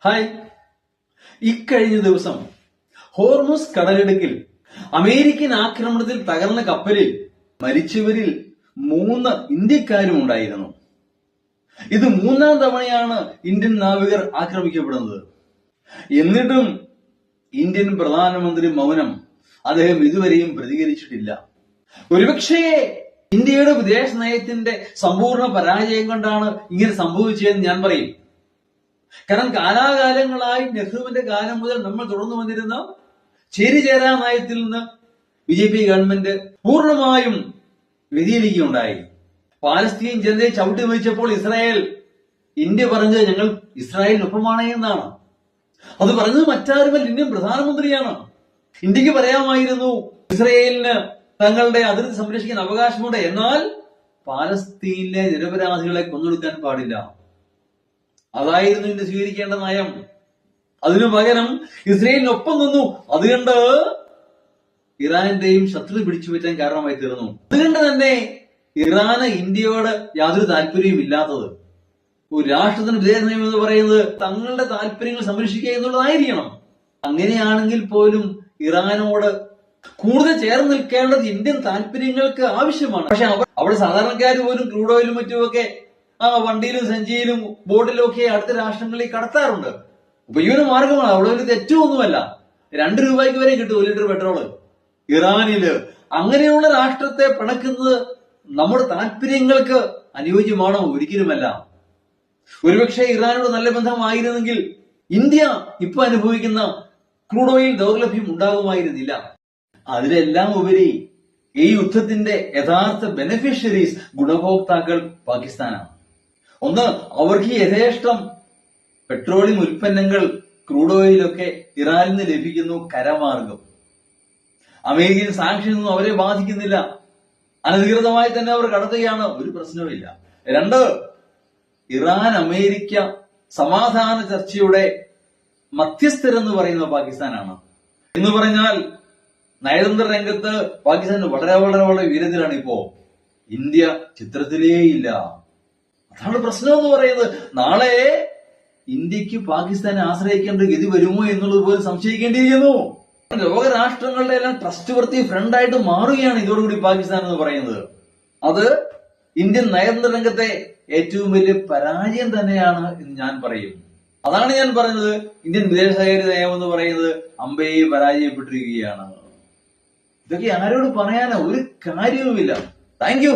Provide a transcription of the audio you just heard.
Hi. ഇക്കഴിഞ്ഞ ദിവസം Hormuz കടലിടുക്കിൽ അമേരിക്കൻ ആക്രമണത്തിൽ തകർന്ന കപ്പലിൽ മരിച്ചവരിൽ 3 ഇന്ത്യക്കാരും ഉണ്ടായിരുന്നു. ഇത് 3-ാം തവണയാണ് ഇന്ത്യൻ നാവികർ ആക്രമിക്കപ്പെടുന്നത്. എന്നിട്ടും ഇന്ത്യൻ പ്രധാനമന്ത്രി മൗനം. അദ്ദേഹം ഇതുവരെയും പ്രതികരിച്ചിട്ടില്ല. ഒരുപക്ഷേ ഇന്ത്യയുടെ വിദേശ നയത്തിന്റെ സമ്പൂർണ്ണ പരാജയം കൊണ്ടാണ് ഇങ്ങനെ സംഭവിച്ചതെന്ന് ഞാൻ പറയും. കാരണം കാലാകാലങ്ങളായി നെഹ്റുവിന്റെ കാലം മുതൽ നമ്മൾ തുടർന്നു വന്നിരുന്ന ചേരിചേരാ നയത്തിൽ നിന്ന് BJP ഗവൺമെന്റ് പൂർണ്ണമായും വ്യതിചലിക്കുകയുണ്ടായി. പാലസ്തീൻ ജനതയെ ചവിട്ടി വഹിച്ചപ്പോൾ ഇന്ത്യ പറഞ്ഞത് ഞങ്ങൾ ഇസ്രായേലിനൊപ്പമാണ് എന്നാണ്. അത് പറഞ്ഞത് മറ്റാരുമല്ല, ഇന്ത്യൻ പ്രധാനമന്ത്രിയാണ്. ഇന്ത്യക്ക് പറയാമായിരുന്നു ഇസ്രായേലിന് തങ്ങളുടെ അതിർത്തി സംരക്ഷിക്കാൻ അവകാശമുണ്ട്, എന്നാൽ പാലസ്തീനിലെ നിരപരാധികളെ കൊന്നൊടുക്കാൻ പാടില്ല. അതായിരുന്നു ഇന്ത്യ സ്വീകരിക്കേണ്ട നയം. അതിനു പകരം ഇസ്രയേലിനൊപ്പം നിന്നു. അതുകൊണ്ട് ഇറാന്റെയും ശത്രു പിടിച്ചു പറ്റാൻ കാരണമായി തീർന്നു. അതുകൊണ്ട് തന്നെ ഇറാന് ഇന്ത്യയോട് യാതൊരു താല്പര്യവും ഇല്ലാത്തത്. ഒരു രാഷ്ട്രത്തിന് വിദേശ നയം എന്ന് പറയുന്നത് തങ്ങളുടെ താല്പര്യങ്ങൾ സംരക്ഷിക്കുക എന്നുള്ളതായിരിക്കണം. അങ്ങനെയാണെങ്കിൽ പോലും ഇറാനോട് കൂടുതൽ ചേർന്ന് നിൽക്കേണ്ടത് ഇന്ത്യൻ താല്പര്യങ്ങൾക്ക് ആവശ്യമാണ്. പക്ഷെ അവിടെ സാധാരണക്കാർ പോലും ക്രൂഡ് ഓയിലും മറ്റുമൊക്കെ വണ്ടിയിലും സഞ്ചിയിലും ബോട്ടിലും ഒക്കെ അടുത്ത രാഷ്ട്രങ്ങളിൽ കടത്താറുണ്ട്. ഉപയോഗ മാർഗമാണ്. അവിടെ ഒരു തെറ്റൊന്നുമല്ല. 2 രൂപയ്ക്ക് വരെ കിട്ടും 1 ലിറ്റർ പെട്രോള്. ഇറാനില് അങ്ങനെയുള്ള രാഷ്ട്രത്തെ പിണക്കുന്നത് നമ്മുടെ താല്പര്യങ്ങൾക്ക് അനുയോജ്യമാണോ? ഒരിക്കലുമല്ല. ഒരുപക്ഷെ ഇറാനോട് നല്ല ബന്ധമായിരുന്നെങ്കിൽ ഇന്ത്യ ഇപ്പൊ അനുഭവിക്കുന്ന ക്രൂഡ് ഓയിൽ ദൗർലഭ്യം ഉണ്ടാകുമായിരുന്നില്ല. അതിലെല്ലാം ഉപരി ഈ യുദ്ധത്തിന്റെ യഥാർത്ഥ ബെനിഫിഷ്യറീസ്, ഗുണഭോക്താക്കൾ പാകിസ്ഥാനാണ്. ഒന്ന്, അവർക്ക് യഥേഷ്ടം പെട്രോളിയം ഉൽപ്പന്നങ്ങൾ, ക്രൂഡ് ഓയിലൊക്കെ ഇറാനിൽ നിന്ന് ലഭിക്കുന്നു കരമാർഗം. അമേരിക്കൻ സാങ്ഷൻ ഒന്നും അവരെ ബാധിക്കുന്നില്ല. അനധികൃതമായി തന്നെ അവർ കടത്തുകയാണ്, ഒരു പ്രശ്നവുമില്ല. 2, ഇറാൻ അമേരിക്ക സമാധാന ചർച്ചയുടെ മധ്യസ്ഥരെന്ന് പറയുന്ന പാകിസ്ഥാനാണ്. എന്ന് പറഞ്ഞാൽ നയതന്ത്ര രംഗത്ത് പാകിസ്ഥാൻ വളരെ വളരെ വളരെ ഉയരത്തിലാണ്. ഇപ്പോ ഇന്ത്യ ചിത്രത്തിലേയില്ല. അതാണ് പ്രശ്നം എന്ന് പറയുന്നത്. നാളെ ഇന്ത്യക്ക് പാകിസ്ഥാനെ ആശ്രയിക്കേണ്ട ഗതി വരുമോ എന്നുള്ളത് പോലും സംശയിക്കേണ്ടിയിരിക്കുന്നു. ലോകരാഷ്ട്രങ്ങളുടെ എല്ലാം ട്രസ്റ്റ് വർത്തി ഫ്രണ്ടായിട്ട് മാറുകയാണ് ഇതോടുകൂടി പാകിസ്ഥാൻ എന്ന് പറയുന്നത്. അത് ഇന്ത്യൻ നയതന്ത്ര രംഗത്തെ ഏറ്റവും വലിയ പരാജയം തന്നെയാണ് എന്ന് ഞാൻ പറയും. അതാണ് ഞാൻ പറഞ്ഞത്, ഇന്ത്യൻ വിദേശകാര്യ നയം എന്ന് പറയുന്നത് അമ്പയെ പരാജയപ്പെട്ടിരിക്കുകയാണ്. ഇതൊക്കെ ആരോട് പറയാനോ? ഒരു കാര്യവുമില്ല. Thank you.